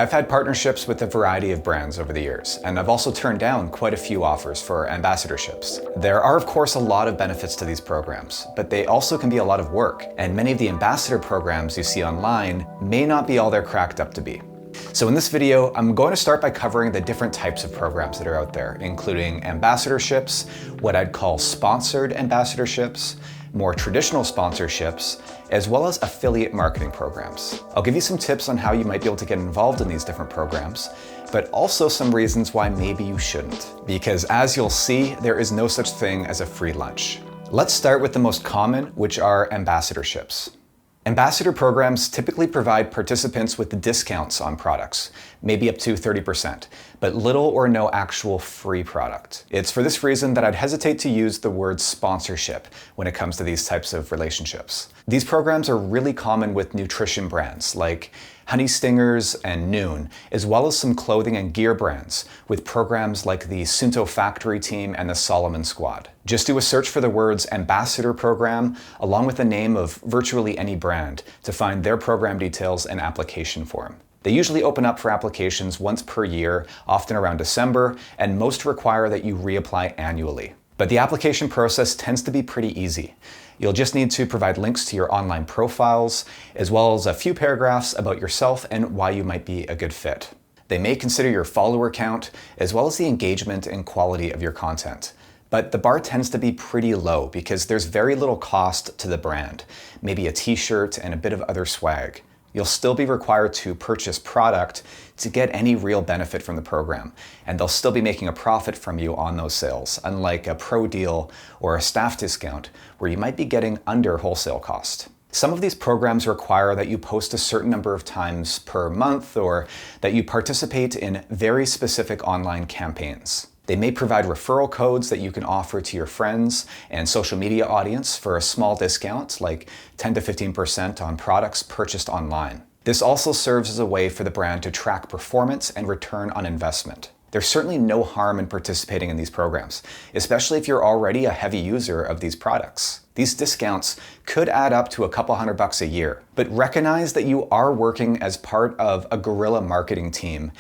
I've had partnerships with a variety of brands over the years, and I've also turned down quite a few offers for ambassadorships. There are, of course, a lot of benefits to these programs, but they also can be a lot of work, and many of the ambassador programs you see online may not be all they're cracked up to be. So in this video, I'm going to start by covering the different types of programs that are out there, including ambassadorships, what I'd call sponsored ambassadorships, more traditional sponsorships, as well as affiliate marketing programs. I'll give you some tips on how you might be able to get involved in these different programs, but also some reasons why maybe you shouldn't. Because as you'll see, there is no such thing as a free lunch. Let's start with the most common, which are ambassadorships. Ambassador programs typically provide participants with discounts on products, maybe up to 30%, but little or no actual free product. It's for this reason that I'd hesitate to use the word sponsorship when it comes to these types of relationships. These programs are really common with nutrition brands like Honey Stingers and Noon, as well as some clothing and gear brands with programs like the Suunto Factory Team and the Salomon Squad. Just do a search for the words ambassador program along with the name of virtually any brand to find their program details and application form. They usually open up for applications once per year, often around December, and most require that you reapply annually. But the application process tends to be pretty easy. You'll just need to provide links to your online profiles, as well as a few paragraphs about yourself and why you might be a good fit. They may consider your follower count, as well as the engagement and quality of your content. But the bar tends to be pretty low because there's very little cost to the brand, maybe a t-shirt and a bit of other swag. You'll still be required to purchase product to get any real benefit from the program, and they'll still be making a profit from you on those sales, unlike a pro deal or a staff discount where you might be getting under wholesale cost. Some of these programs require that you post a certain number of times per month or that you participate in very specific online campaigns. They may provide referral codes that you can offer to your friends and social media audience for a small discount, like 10 to 15% on products purchased online. This also serves as a way for the brand to track performance and return on investment. There's certainly no harm in participating in these programs, especially if you're already a heavy user of these products. These discounts could add up to a couple $100 a year, but recognize that you are working as part of a guerrilla marketing team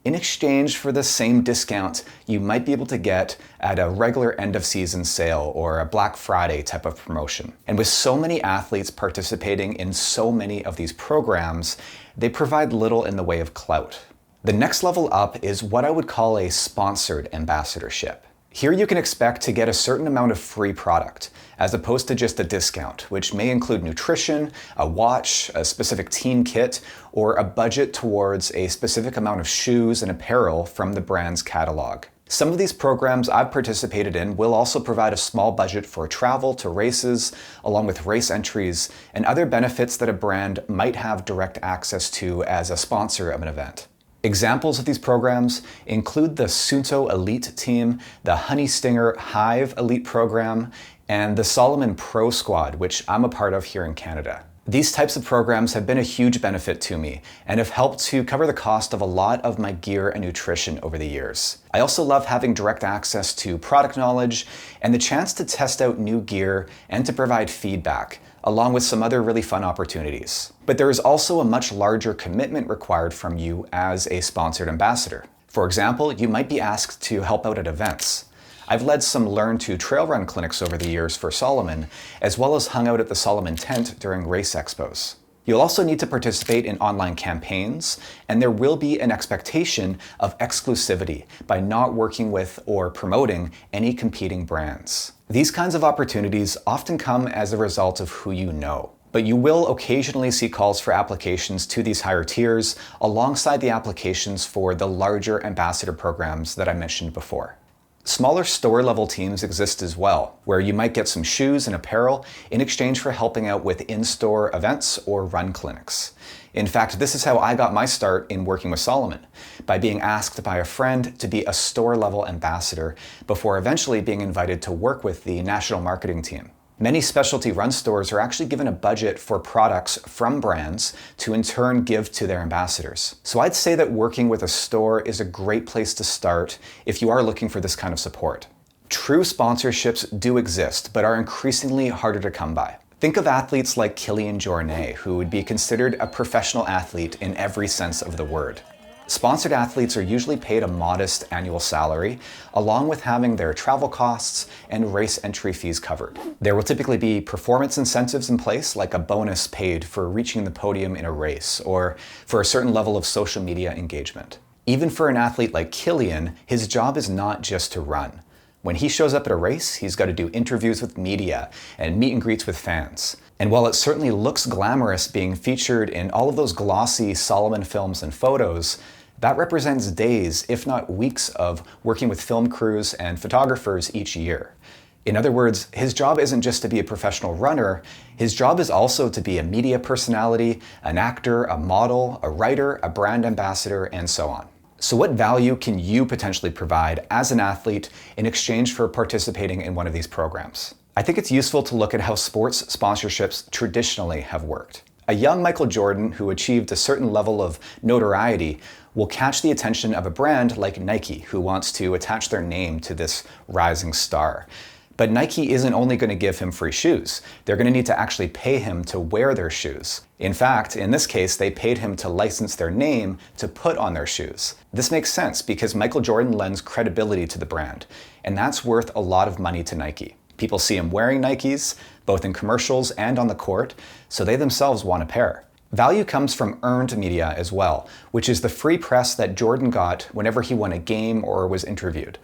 in exchange for the same discount you might be able to get at a regular end of season sale or a Black Friday type of promotion. And with so many athletes participating in so many of these programs, they provide little in the way of clout. The next level up is what I would call a sponsored ambassadorship. Here you can expect to get a certain amount of free product, as opposed to just a discount, which may include nutrition, a watch, a specific team kit, or a budget towards a specific amount of shoes and apparel from the brand's catalog. Some of these programs I've participated in will also provide a small budget for travel to races, along with race entries and other benefits that a brand might have direct access to as a sponsor of an event. Examples of these programs include the Suunto Elite Team, the Honey Stinger Hive Elite Program, and the Salomon Pro Squad, which I'm a part of here in Canada. These types of programs have been a huge benefit to me and have helped to cover the cost of a lot of my gear and nutrition over the years. I also love having direct access to product knowledge and the chance to test out new gear and to provide feedback, along with some other really fun opportunities. But there is also a much larger commitment required from you as a sponsored ambassador. For example, you might be asked to help out at events. I've led some Learn to Trail Run clinics over the years for Salomon, as well as hung out at the Salomon tent during race expos. You'll also need to participate in online campaigns, and there will be an expectation of exclusivity by not working with or promoting any competing brands. These kinds of opportunities often come as a result of who you know, but you will occasionally see calls for applications to these higher tiers alongside the applications for the larger ambassador programs that I mentioned before. Smaller store-level teams exist as well, where you might get some shoes and apparel in exchange for helping out with in-store events or run clinics. In fact, this is how I got my start in working with Salomon, by being asked by a friend to be a store-level ambassador before eventually being invited to work with the national marketing team. Many specialty run stores are actually given a budget for products from brands to in turn give to their ambassadors. So I'd say that working with a store is a great place to start if you are looking for this kind of support. True sponsorships do exist, but are increasingly harder to come by. Think of athletes like Kilian Jornet, who would be considered a professional athlete in every sense of the word. Sponsored athletes are usually paid a modest annual salary, along with having their travel costs and race entry fees covered. There will typically be performance incentives in place, like a bonus paid for reaching the podium in a race, or for a certain level of social media engagement. Even for an athlete like Kilian, his job is not just to run. When he shows up at a race, he's got to do interviews with media and meet and greets with fans. And while it certainly looks glamorous being featured in all of those glossy Salomon films and photos, that represents days, if not weeks, of working with film crews and photographers each year. In other words, his job isn't just to be a professional runner, his job is also to be a media personality, an actor, a model, a writer, a brand ambassador, and so on. So what value can you potentially provide as an athlete in exchange for participating in one of these programs? I think it's useful to look at how sports sponsorships traditionally have worked. A young Michael Jordan who achieved a certain level of notoriety will catch the attention of a brand like Nike, who wants to attach their name to this rising star. But Nike isn't only going to give him free shoes. They're going to need to actually pay him to wear their shoes. In fact, in this case, they paid him to license their name to put on their shoes. This makes sense because Michael Jordan lends credibility to the brand, and that's worth a lot of money to Nike. People see him wearing Nikes, both in commercials and on the court, so they themselves want a pair. Value comes from earned media as well, which is the free press that Jordan got whenever he won a game or was interviewed.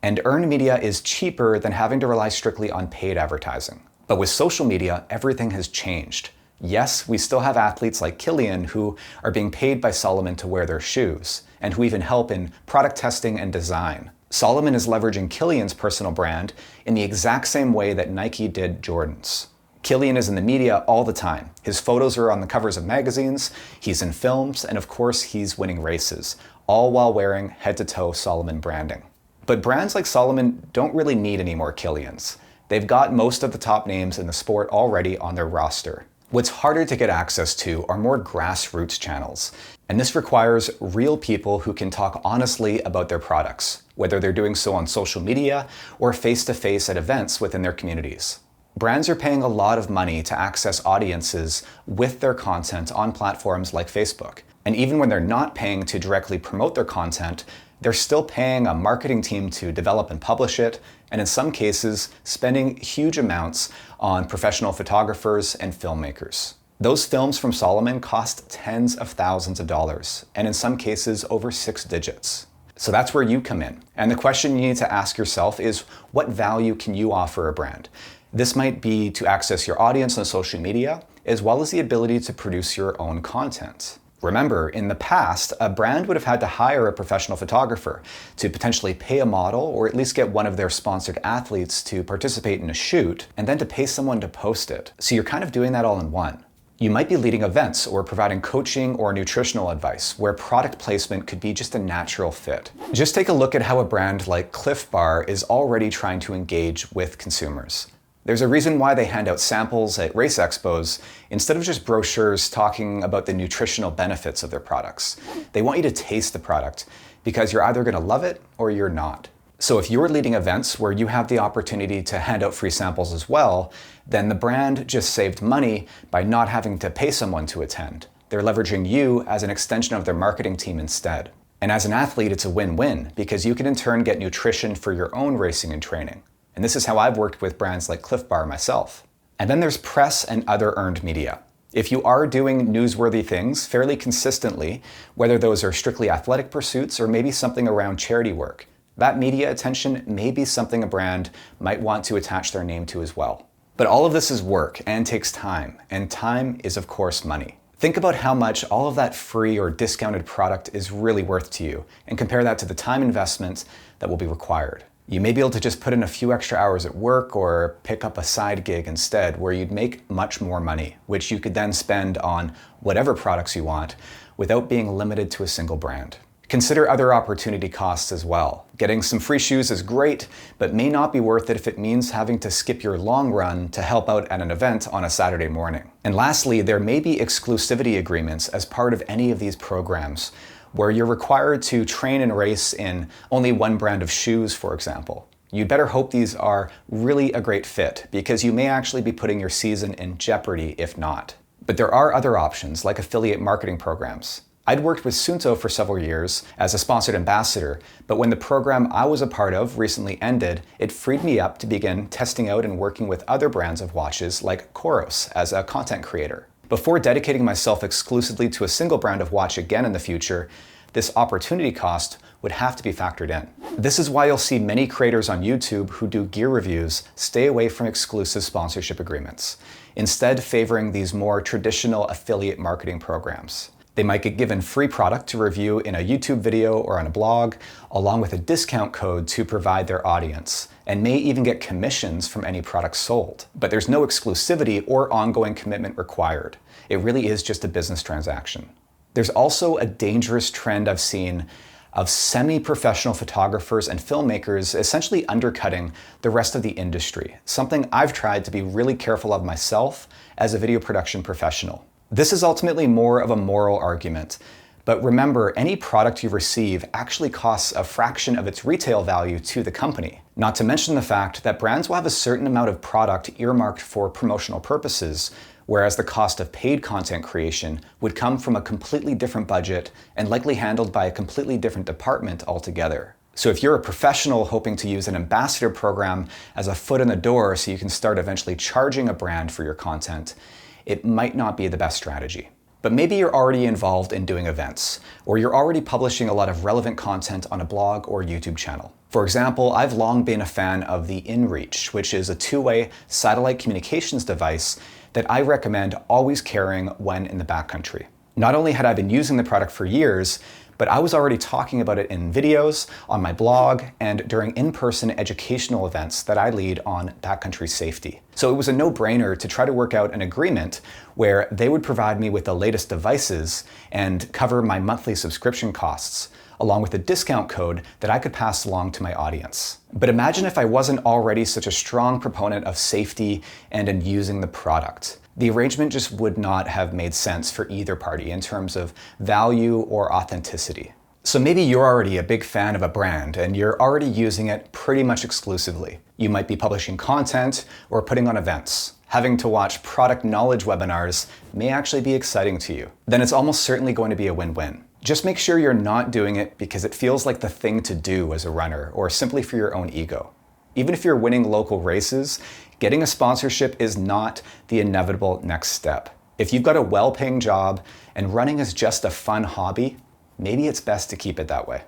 And earned media is cheaper than having to rely strictly on paid advertising. But with social media, everything has changed. Yes, we still have athletes like Kilian who are being paid by Salomon to wear their shoes, and who even help in product testing and design. Salomon is leveraging Kilian's personal brand in the exact same way that Nike did Jordan's. Kilian is in the media all the time. His photos are on the covers of magazines, he's in films, and of course he's winning races, all while wearing head-to-toe Salomon branding. But brands like Salomon don't really need any more Kilians. They've got most of the top names in the sport already on their roster. What's harder to get access to are more grassroots channels. And this requires real people who can talk honestly about their products, whether they're doing so on social media or face-to-face at events within their communities. Brands are paying a lot of money to access audiences with their content on platforms like Facebook. And even when they're not paying to directly promote their content, they're still paying a marketing team to develop and publish it, and in some cases, spending huge amounts on professional photographers and filmmakers. Those films from Salomon cost tens of thousands of dollars, and in some cases, over 6 digits. So that's where you come in. And the question you need to ask yourself is, what value can you offer a brand? This might be to access your audience on social media, as well as the ability to produce your own content. Remember, in the past, a brand would have had to hire a professional photographer to potentially pay a model or at least get one of their sponsored athletes to participate in a shoot, and then to pay someone to post it. So you're kind of doing that all in one. You might be leading events or providing coaching or nutritional advice where product placement could be just a natural fit. Just take a look at how a brand like Clif Bar is already trying to engage with consumers. There's a reason why they hand out samples at race expos instead of just brochures talking about the nutritional benefits of their products. They want you to taste the product because you're either going to love it or you're not. So if you're leading events where you have the opportunity to hand out free samples as well, then the brand just saved money by not having to pay someone to attend. They're leveraging you as an extension of their marketing team instead. And as an athlete, it's a win-win because you can in turn get nutrition for your own racing and training. And this is how I've worked with brands like Clif Bar myself. And then there's press and other earned media. If you are doing newsworthy things fairly consistently, whether those are strictly athletic pursuits or maybe something around charity work, that media attention may be something a brand might want to attach their name to as well. But all of this is work and takes time, and time is of course money. Think about how much all of that free or discounted product is really worth to you, and compare that to the time investment that will be required. You may be able to just put in a few extra hours at work or pick up a side gig instead where you'd make much more money, which you could then spend on whatever products you want without being limited to a single brand. Consider other opportunity costs as well. Getting some free shoes is great, but may not be worth it if it means having to skip your long run to help out at an event on a Saturday morning. And lastly, there may be exclusivity agreements as part of any of these programs, where you're required to train and race in only one brand of shoes, for example. You'd better hope these are really a great fit, because you may actually be putting your season in jeopardy if not. But there are other options, like affiliate marketing programs. I'd worked with Suunto for several years as a sponsored ambassador, but when the program I was a part of recently ended, it freed me up to begin testing out and working with other brands of watches like Coros as a content creator. Before dedicating myself exclusively to a single brand of watch again in the future, this opportunity cost would have to be factored in. This is why you'll see many creators on YouTube who do gear reviews stay away from exclusive sponsorship agreements, instead favoring these more traditional affiliate marketing programs. They might get given free product to review in a YouTube video or on a blog, along with a discount code to provide their audience, and may even get commissions from any product sold. But there's no exclusivity or ongoing commitment required. It really is just a business transaction. There's also a dangerous trend I've seen of semi-professional photographers and filmmakers essentially undercutting the rest of the industry, something I've tried to be really careful of myself as a video production professional. This is ultimately more of a moral argument, but remember, any product you receive actually costs a fraction of its retail value to the company. Not to mention the fact that brands will have a certain amount of product earmarked for promotional purposes, whereas the cost of paid content creation would come from a completely different budget and likely handled by a completely different department altogether. So if you're a professional hoping to use an ambassador program as a foot in the door so you can start eventually charging a brand for your content, it might not be the best strategy. But maybe you're already involved in doing events, or you're already publishing a lot of relevant content on a blog or YouTube channel. For example, I've long been a fan of the InReach, which is a two-way satellite communications device that I recommend always carrying when in the backcountry. Not only had I been using the product for years, but I was already talking about it in videos, on my blog, and during in-person educational events that I lead on backcountry safety. So it was a no-brainer to try to work out an agreement where they would provide me with the latest devices and cover my monthly subscription costs, along with a discount code that I could pass along to my audience. But imagine if I wasn't already such a strong proponent of safety and in using the product. The arrangement just would not have made sense for either party in terms of value or authenticity. So maybe you're already a big fan of a brand and you're already using it pretty much exclusively. You might be publishing content or putting on events. Having to watch product knowledge webinars may actually be exciting to you. Then it's almost certainly going to be a win-win. Just make sure you're not doing it because it feels like the thing to do as a runner or simply for your own ego. Even if you're winning local races, getting a sponsorship is not the inevitable next step. If you've got a well-paying job and running is just a fun hobby, maybe it's best to keep it that way.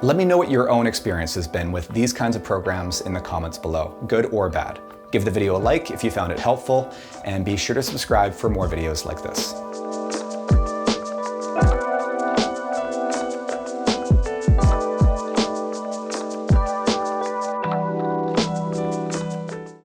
Let me know what your own experience has been with these kinds of programs in the comments below, good or bad. Give the video a like if you found it helpful, and be sure to subscribe for more videos like this.